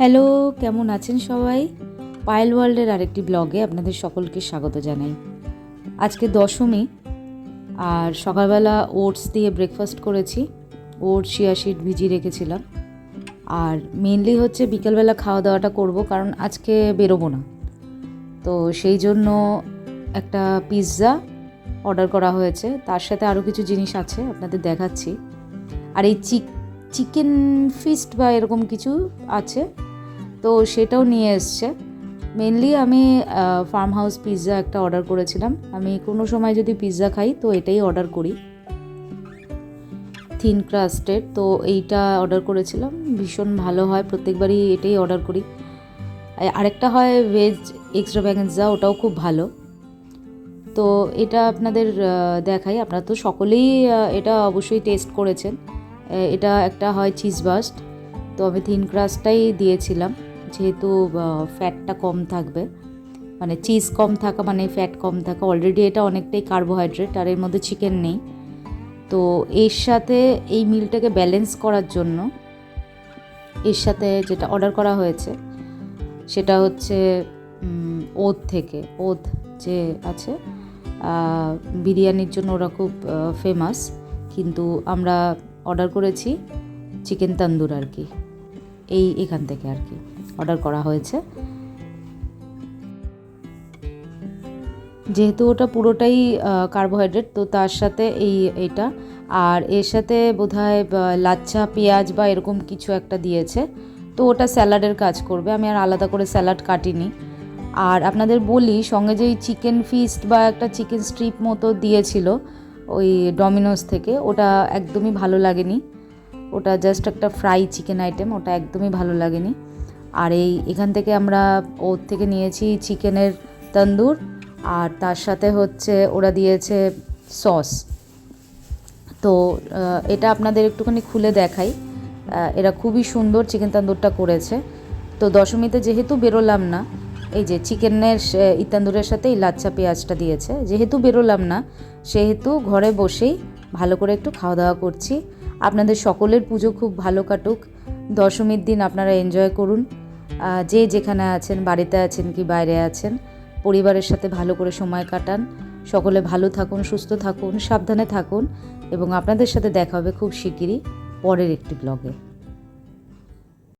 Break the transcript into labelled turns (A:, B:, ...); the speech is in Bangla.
A: হ্যালো, কেমন আছেন সবাই? পায়েল ওয়ার্ল্ডের আরেকটি ব্লগে আপনাদের সকলকে স্বাগত জানাই। আজকে দশমী, আর সকালবেলা ওটস দিয়ে ব্রেকফাস্ট করেছি। ওটস চিয়া সিড ভিজিয়ে রেখেছিলাম। আর মেনলি হচ্ছে বিকেলবেলা খাওয়া দাওয়াটা করব, কারণ আজকে বেরোবো না। তো সেই জন্য একটা পিৎজা অর্ডার করা হয়েছে, তার সাথে আরও কিছু জিনিস আছে, আপনাদের দেখাচ্ছি। আর এই চিকেন ফিস্ট বা এরকম কিছু আছে, তো সেটাও নিয়ে এসছে। মেনলি আমি ফার্ম হাউস পিৎজা একটা অর্ডার করেছিলাম। আমি কোনো সময় যদি পিৎজা খাই তো এটাই অর্ডার করি, থিন ক্রাস্টেড। তো এইটা অর্ডার করেছিলাম, ভীষণ ভালো হয়, প্রত্যেকবারই এটাই অর্ডার করি। আরেকটা হয় ভেজ এক্সট্রাভ্যাগানজা, ওটাও খুব ভালো। তো এটা আপনাদের দেখাই। আপনারা তো সকলেই এটা অবশ্যই টেস্ট করেছেন। এটা একটা হয় চিজ বাস্ট, তো আমি থিন ক্রাস্টটাই দিয়েছিলাম, যেহেতু ফ্যাটটা কম থাকবে, মানে চিজ কম থাকা মানে ফ্যাট কম থাকা। অলরেডি এটা অনেকটাই কার্বোহাইড্রেট, আর এর মধ্যে চিকেন নেই। তো এর সাথে এই মিলটাকে ব্যালেন্স করার জন্য এর সাথে যেটা অর্ডার করা হয়েছে সেটা হচ্ছে ওধ থেকে। ওধ যে আছে বিরিয়ানির জন্য, ওরা খুব ফেমাস, কিন্তু আমরা অর্ডার করেছি চিকেন তন্দুর আর কি, এখান থেকে আর কি অর্ডার করা হয়েছে। যেহেতু ওটা পুরোটাই কার্বোহাইড্রেট, তো তার সাথে এইটা, আর এর সাথে বোধহয় লাচ্ছা পেঁয়াজ বা এরকম কিছু একটা দিয়েছে, তো ওটা স্যালাডের কাজ করবে। আমি আর আলাদা করে স্যালাড কাটিনি। আর আপনাদের বলি, সঙ্গে যে চিকেন ফিস্ট বা একটা চিকেন স্ট্রিপ মতো দিয়েছিল ওই ডমিনোস থেকে, ওটা একদমই ভালো লাগেনি। ওটা জাস্ট একটা ফ্রাই চিকেন আইটেম, ওটা একদমই ভালো লাগেনি। আর এখান থেকে আমরা ওর থেকে নিয়েছি চিকেনের তন্দুর, আর তার সাথে হচ্ছে ওরা দিয়েছে সস। তো এটা আপনাদের একটুখানি খুলে দেখাই। এরা খুবই সুন্দর চিকেন তন্দুরটা করেছে। তো দশমীতে যেহেতু বেরোলাম না, এই যে চিকেনের তন্দুরের সাথে এই লাচ্ছা পেঁয়াজটা দিয়েছে, যেহেতু বেরোলাম না সেহেতু ঘরে বসেই ভালো করে একটু খাওয়া দাওয়া করছি। আপনাদের সকলের পুজো খুব ভালো কাটুক, দশমীর দিন আপনারা এনজয় করুন। যে যেখানে আছেন, বাড়িতে আছেন কি বাইরে আছেন, পরিবারের সাথে ভালো করে সময় কাটান। সকলে ভালো থাকুন, সুস্থ থাকুন, সাবধানে থাকুন, এবং আপনাদের সাথে দেখা হবে খুব শিগগিরই পরের একটি ব্লগে।